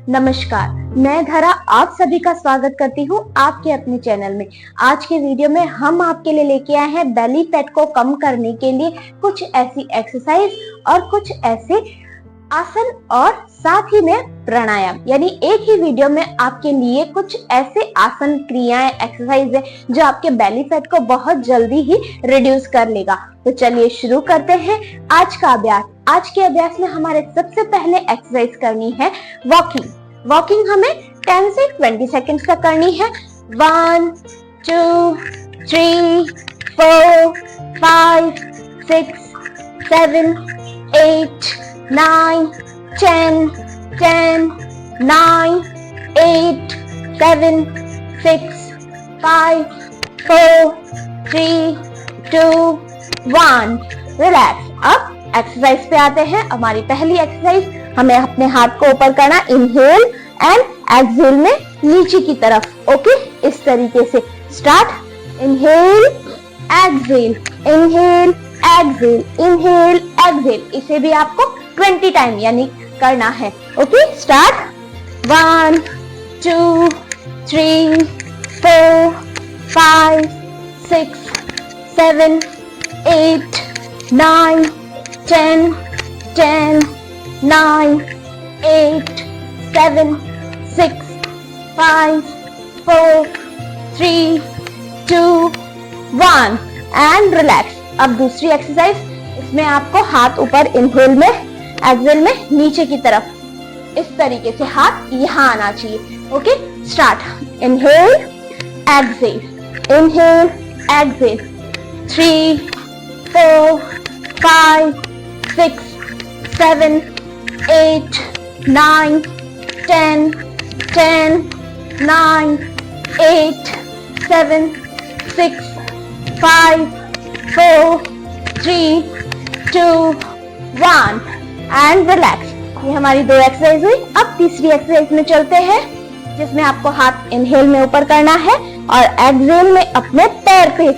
नमस्कार, मैं धरा आप सभी का स्वागत करती हूँ आपके अपने चैनल में। आज के वीडियो में हम आपके लिए लेके आए हैं बेली फैट को कम करने के लिए कुछ ऐसी एक्सरसाइज और कुछ ऐसे आसन और साथ ही में प्राणायाम, यानी एक ही वीडियो में आपके लिए कुछ ऐसे आसन, क्रियाएं, एक्सरसाइज है जो आपके बेली फैट को बहुत जल्दी ही रिड्यूस कर लेगा। तो चलिए शुरू करते हैं आज का अभ्यास। आज के अभ्यास में हमारे सबसे पहले एक्सरसाइज करनी है वॉकिंग हमें 10 से 20 सेकेंड्स तक करनी है। 1 2 3 4 5 6 7 8 9 10 10 9 8 7 6 5 4 3 2 1। रिलैक्स। अब एक्सरसाइज पे आते हैं। हमारी पहली एक्सरसाइज, हमें अपने हाथ को ऊपर करना, इनहेल एंड एक्सहेल में नीचे की तरफ। ओके, इस तरीके से start. Inhale exhale, inhale exhale, inhale exhale. इसे भी आपको 20 टाइम यानी करना है। Okay, start. 1 2 3 4 5 6 7 8 9 10 10 9 8 7 6 5 4 3 2 1 and relax. अब दूसरी एक्सरसाइज, इसमें आपको हाथ ऊपर इनहेल में, एक्सहेल में नीचे की तरफ इस तरीके से हाथ यहाँ आना चाहिए। Okay, start. Inhale exhale, inhale exhale. 3 4 5 6 7 8 9 10 10 9 8 7 6 5 4 3 2 1 and relax. ये हमारी दो एक्सरसाइज हुई। अब तीसरी एक्सरसाइज में चलते हैं, जिसमें आपको हाथ इनहेल में ऊपर करना है और एक्सहेल में अपने पैर पे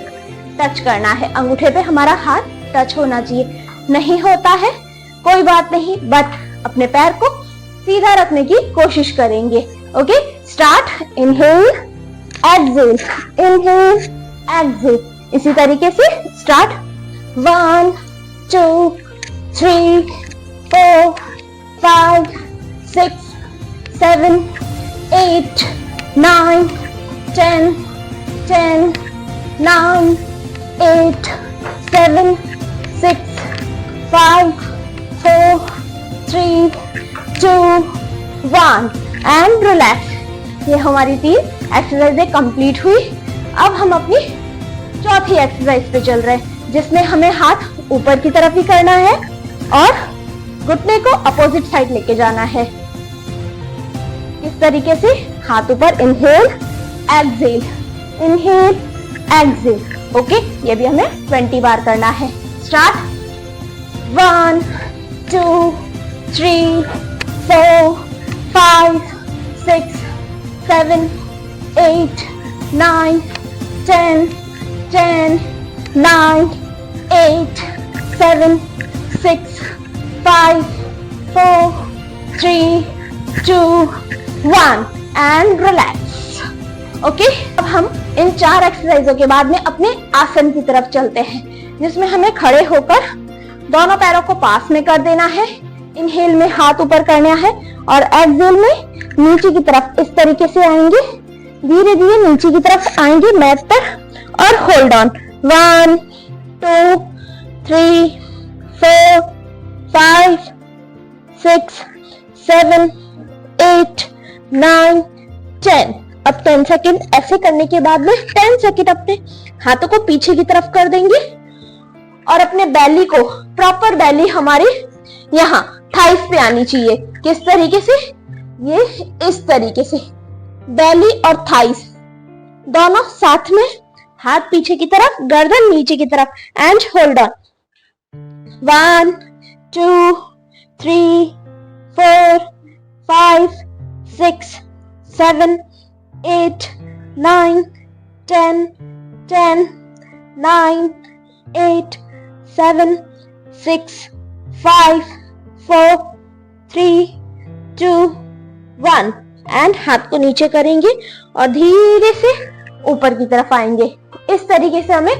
टच करना है। अंगूठे पे हमारा हाथ टच होना चाहिए। नहीं होता है कोई बात नहीं, बट अपने पैर को सीधा रखने की कोशिश करेंगे। Okay, start. Inhale exhale, inhale exhale. इसी तरीके से स्टार्ट। 1 2 3 4 5 6 7 8 9 10 10 9 8 7 6 5 4 3 2 1 and relax. ये हमारी 3 एक्सरसाइजें कंप्लीट हुई। अब हम अपनी चौथी एक्सरसाइज पे चल रहे हैं, जिसमें हमें हाथ ऊपर की तरफ ही करना है और घुटने को अपोजिट साइड लेके जाना है। इस तरीके से हाथ ऊपर, inhale exhale, inhale exhale. Okay, ये भी हमें 20 बार करना है। स्टार्ट। 1 2 3 4 5 6 7 8 9 10 10 9 8 7 6 5 4 3 2 1 and relax. ओके, अब हम इन 4 एक्सरसाइजों के बाद में अपने आसन की तरफ चलते हैं, जिसमें हमें खड़े होकर दोनों पैरों को पास में कर देना है। इनहेल में हाथ ऊपर करना है और एक्सहेल में नीचे की तरफ इस तरीके से आएंगे। धीरे धीरे नीचे की तरफ आएंगे मैट पर और होल्ड ऑन। 1 2 3 4 5 6 7 8 9 10। अब 10 सेकेंड ऐसे करने के बाद में 10 सेकेंड अपने हाथों को पीछे की तरफ कर देंगे और अपने बेली को, प्रॉपर बेली हमारी यहाँ थाइस पे आनी चाहिए। किस तरीके से? ये इस तरीके से, बेली और थाइस दोनों साथ में, हाथ पीछे की तरफ, गर्दन नीचे की तरफ एंड होल्ड ऑन। 1 2 3 4 5 6 7 8 9 10 10 9 8 7 6 5 4 3 2 1 एंड हाथ को नीचे करेंगे और धीरे से ऊपर की तरफ आएंगे। इस तरीके से हमें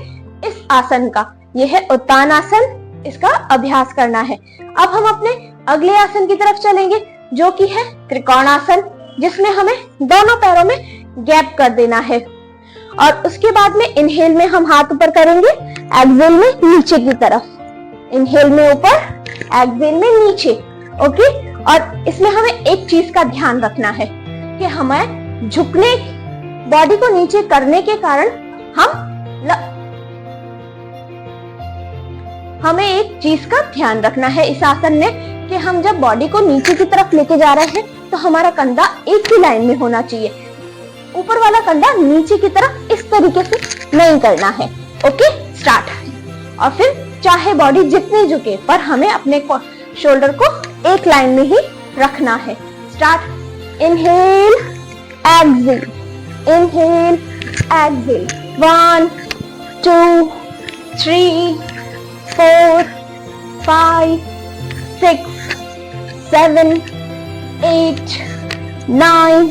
इस आसन का, यह है उत्तानासन, इसका अभ्यास करना है। अब हम अपने अगले आसन की तरफ चलेंगे जो कि है त्रिकोणासन, जिसमें हमें दोनों पैरों में गैप कर देना है। और उसके बाद में इनहेल में हम हाथ ऊपर करेंगे, एक्सहेल में नीचे की तरफ। इनहेल में ऊपर, एक्सहेल में नीचे। ओके, और इसमें हमें एक चीज का ध्यान रखना है कि हमें झुकने, बॉडी को नीचे करने के कारण हमें एक चीज का ध्यान रखना है इस आसन में कि हम जब बॉडी को नीचे की तरफ लेके जा रहे हैं तो हमारा कंधा एक ही लाइन में होना चाहिए। ऊपर वाला कंधा नीचे की तरफ इस तरीके से नहीं करना है। Okay, start. और फिर चाहे बॉडी जितनी झुके पर हमें अपने शोल्डर को एक लाइन में ही रखना है। Start. Inhale, exhale, inhale, exhale. 1 2 3 4 5 6 7 8 9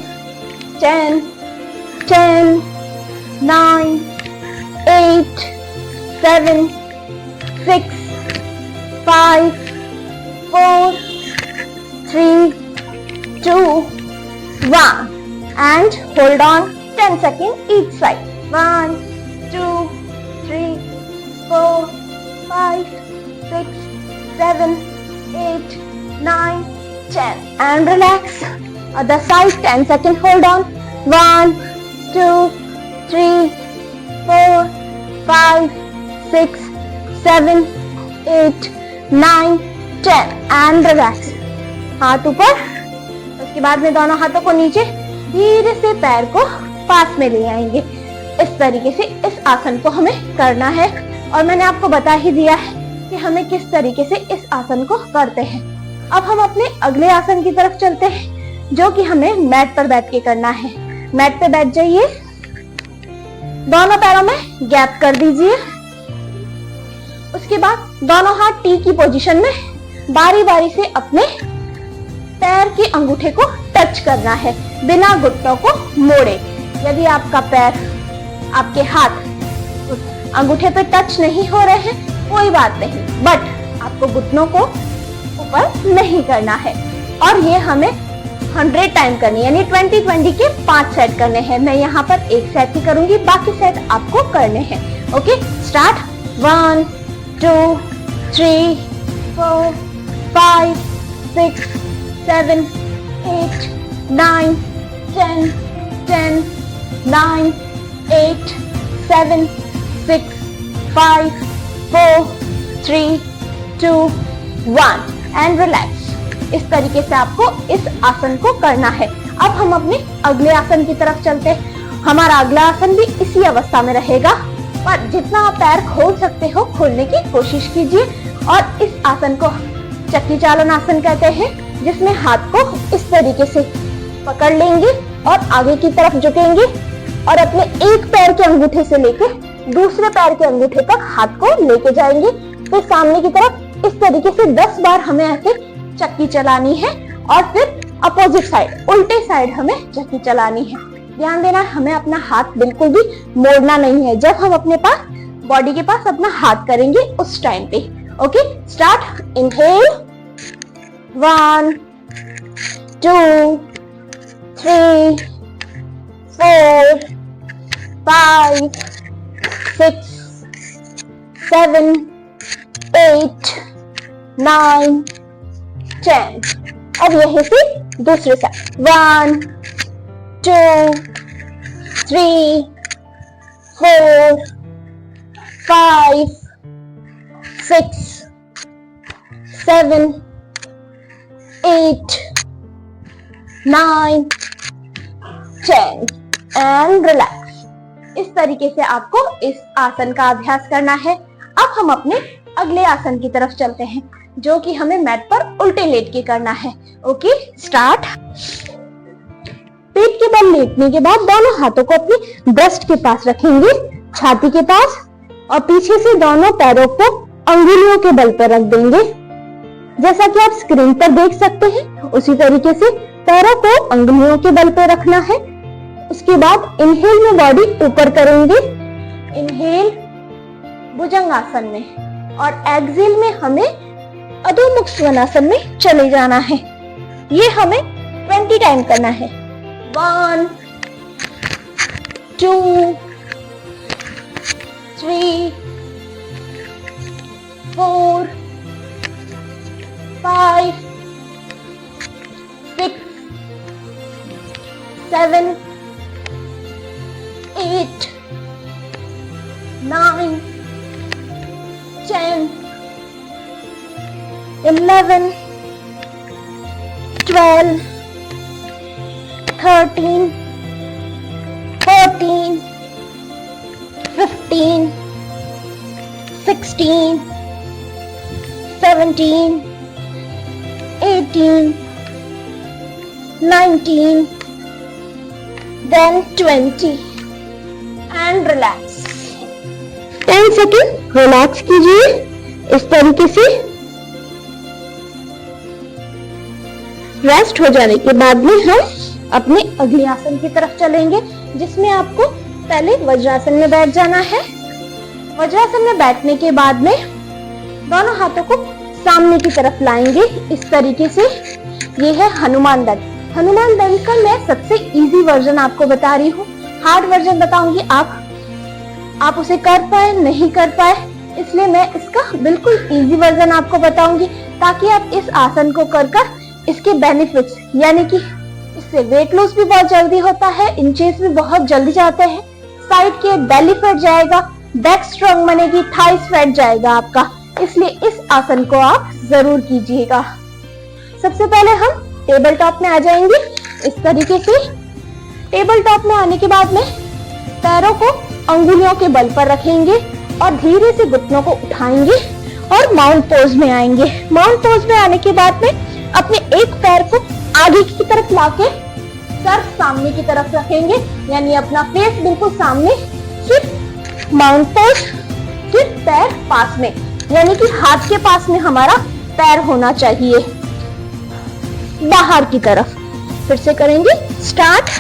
10 10 9 8 7 6 5 4 3 2 1 and hold on 10 seconds each side. 1 2 3 4 5 6 7 8 9 10 and relax. Other side, 10 seconds, hold on. 1 2 3 4 5 6 7 8 9 10 and relax. हाथ ऊपर। उसके बाद में दोनों हाथों को नीचे, धीरे से पैर को पास में ले आएंगे। इस तरीके से इस आसन को हमें करना है और मैंने आपको बता ही दिया है कि हमें किस तरीके से इस आसन को करते हैं। अब हम अपने अगले आसन की तरफ चलते हैं जो कि हमें मैट पर बैठ के करना है। मैट पे बैठ जाइए, दोनों पैरों में गैप कर दीजिए। उसके बाद दोनों हाथ टी की पोजीशन में बारी बारी से अपने पैर के अंगूठे को टच करना है बिना घुटनों को मोड़े। यदि आपका पैर, आपके हाथ अंगूठे पे टच नहीं हो रहे हैं कोई बात नहीं, बट आपको घुटनों को ऊपर नहीं करना है। और ये हमें 100 टाइम करनी है, यानी 20-20 के 5 सेट करने हैं। मैं यहाँ पर एक सेट ही करूंगी, बाकी सेट आपको करने हैं। Okay, start. 1 2 3 4 5 6 7 8 9 10 10 9 8 7 6 5 4 3 2 1 and relax. इस तरीके से आपको इस आसन को करना है। अब हम अपने अगले आसन की तरफ चलते हैं। हमारा अगला आसन भी इसी अवस्था में रहेगा, पर जितना आप पैर खोल सकते हो खोलने की कोशिश कीजिए। और इस आसन को चक्की चालन आसन कहते हैं, जिसमें हाथ को इस तरीके से पकड़ लेंगे और आगे की तरफ झुकेंगे और अपने एक पैर के अंगूठे से लेकर दूसरे पैर के अंगूठे तक हाथ को लेके जाएंगे। फिर सामने की तरफ इस तरीके से 10 बार हमें ऐसे चक्की चलानी है और फिर अपोजिट साइड, उल्टे साइड हमें चक्की चलानी है। ध्यान देना, हमें अपना हाथ बिल्कुल भी मोड़ना नहीं है जब हम अपने पास, बॉडी के पास अपना हाथ करेंगे उस टाइम पे। Okay, start. इनहेल 1 2 3 4 5 6 7 8 9 10। अब यहीं से दूसरे साइड 1 2 3 4 5 6 7 8 9 10 एंड रिलैक्स। इस तरीके से आपको इस आसन का अभ्यास करना है। अब हम अपने अगले आसन की तरफ चलते हैं जो कि हमें मैट पर उल्टे लेट के करना है। Okay, start. पेट के बल लेटने के बाद दोनों हाथों को अपनी ब्रेस्ट के पास रखेंगे, छाती के पास, और पीछे से दोनों पैरों को अंगुलियों के बल पर रख देंगे। जैसा कि आप स्क्रीन पर देख सकते हैं उसी तरीके से पैरों को अंगुलियों के बल पे रखना है। उसके बाद इनहेल में बॉडी ऊपर करेंगे, इनहेल भुजंगासन में, और एक्सहेल में हमें अधोमुख स्वनासन में चले जाना है। ये हमें 20 टाइम करना है। 1 2 3 4 5 6 7 8 9 10 11 12 13 14 15 16 17 18 19 then 20 and relax। 10 second relax कीजिए इस तरीके से। रेस्ट हो जाने के बाद में हम अपने अगले आसन की तरफ चलेंगे, जिसमें आपको पहले वज्रासन में बैठ जाना है। वज्रासन में बैठने के बाद में दोनों हाथों को सामने की तरफ लाएंगे इस तरीके से। ये है हनुमान दंड। हनुमान दंड का मैं सबसे इजी वर्जन आपको बता रही हूँ, हार्ड वर्जन बताऊंगी, आप उसे कर पाए नहीं कर पाए, इसलिए मैं इसका बिल्कुल इजी वर्जन आपको बताऊंगी, ताकि आप इस आसन को कर इसके बेनिफिट्स, यानी कि इससे वेट लॉस भी बहुत जल्दी होता है, इंचेस भी बहुत जल्दी जाते हैं, साइड के बेली फैट जाएगा, बैक स्ट्रांग बनेगी, थाइस फैट जाएगा आपका, इसलिए इस आसन को आप जरूर कीजिएगा। सबसे पहले हम टेबल टॉप में आ जाएंगे इस तरीके से। टेबल टॉप में आने के बाद में पैरों को अंगुलियों के बल पर रखेंगे और धीरे से घुटनों को उठाएंगे और माउंट पोज में आएंगे। माउंट पोज में आने के बाद में अपने एक पैर को आगे की तरफ लाके सर सामने की तरफ रखेंगे, यानी अपना फेस बिल्कुल सामने, फिर माउंट पोज, फिर पैर पास में, यानी कि हाथ के पास में हमारा पैर होना चाहिए बाहर की तरफ। फिर से करेंगे, स्टार्ट।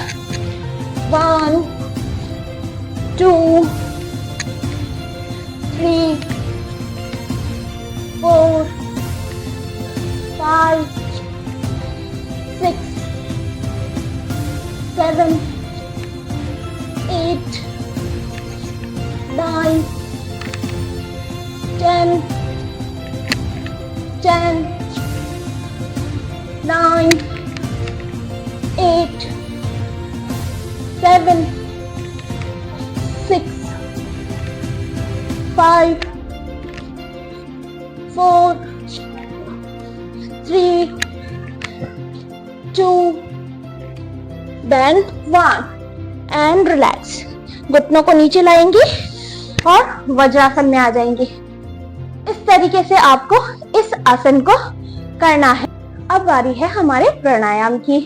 1 2 3 4 5 6 7 8 9 10 9 8 7 6 5 4 3 2 then 1 and relax। घुटनों को नीचे लाएंगे और वज्रासन में आ जाएंगे। इस तरीके से आपको इस आसन को करना है। अब बारी है हमारे प्राणायाम की।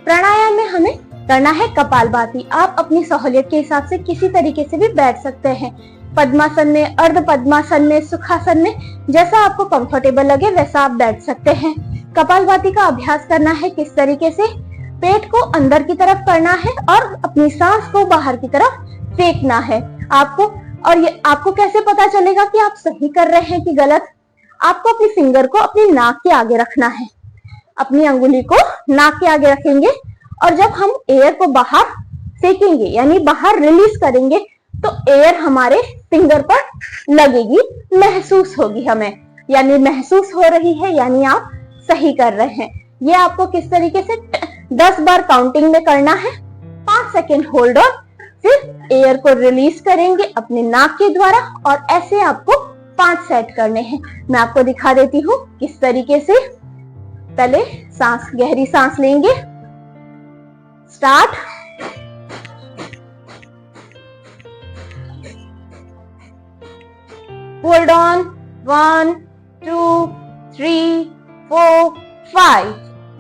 प्राणायाम में हमें करना है कपालभाति। आप अपनी सहूलियत के हिसाब से किसी तरीके से भी बैठ सकते हैं, पद्मासन में, अर्ध पद्मासन में, सुखासन में, जैसा आपको कंफर्टेबल लगे वैसा आप बैठ सकते हैं। कपालभाति का अभ्यास करना है किस तरीके से, पेट को अंदर की तरफ करना है और अपनी सांस को बाहर की तरफ फेंकना है आपको। और ये आपको कैसे पता चलेगा कि आप सही कर रहे हैं कि गलत? आपको अपनी फिंगर को अपनी नाक के आगे रखना है, अपनी अंगुली को नाक के आगे रखेंगे और जब हम एयर को बाहर फेंकेंगे यानी बाहर रिलीज करेंगे तो एयर हमारे फिंगर पर लगेगी, महसूस होगी हमें, यानी महसूस हो रही है, यानी आप सही कर रहे हैं। ये आपको किस तरीके से 10 बार काउंटिंग में करना है। 5 सेकेंड होल्ड ऑन, फिर एयर को रिलीज करेंगे अपने नाक के द्वारा और ऐसे आपको 5 सेट करने हैं। मैं आपको दिखा देती हूँ किस तरीके से। पहले सांस, गहरी सांस लेंगे, start. Hold on, 1 2 3 4 5,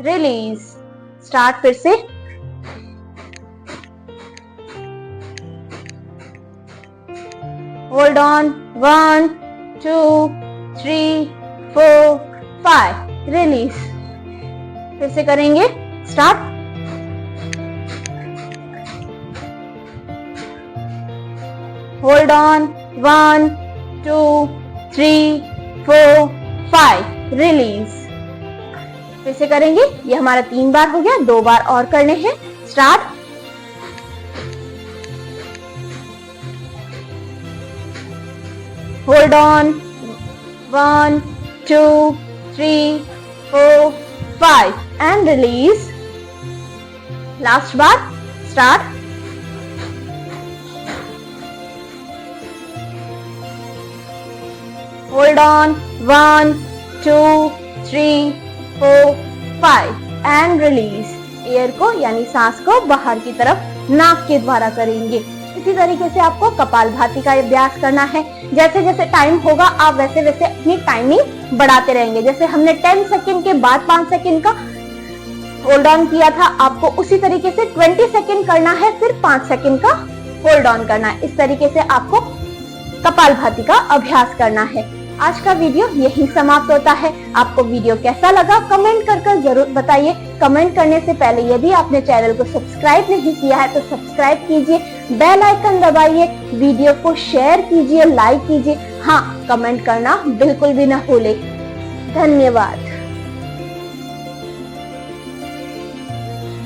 release, start. फिर से होल्ड ऑन, 1 2 3 4 5, रिलीज। फिर से करेंगे, स्टार्ट। Hold on, 1 2 3 4 5, release. फिर से करेंगे, ये हमारा 3 बार हो गया, 2 बार और करने हैं। Start. Hold on, 1 2 3 4 5 and release. Last bar. Start. Hold on, 1 2 3 4 5 and release. Air को यानी सांस को बाहर की तरफ नाक के द्वारा करेंगे। इसी तरीके से आपको कपालभाति का अभ्यास करना है। जैसे जैसे टाइम होगा आप वैसे वैसे अपनी टाइमिंग बढ़ाते रहेंगे। जैसे हमने 10 सेकंड के बाद 5 सेकंड का होल्ड ऑन किया था, आपको उसी तरीके से 20 सेकंड करना है, फिर 5 सेकंड का होल्ड ऑन करना है। इस तरीके से आपको कपालभाति का अभ्यास करना है। आज का वीडियो यही समाप्त होता है। आपको वीडियो कैसा लगा कमेंट कर जरूर बताइए। कमेंट करने से पहले यदि आपने चैनल को सब्सक्राइब नहीं किया है तो सब्सक्राइब कीजिए, बेल आइकन दबाइए, वीडियो को शेयर कीजिए, लाइक कीजिए। हाँ, कमेंट करना बिल्कुल भी न भूलें। धन्यवाद।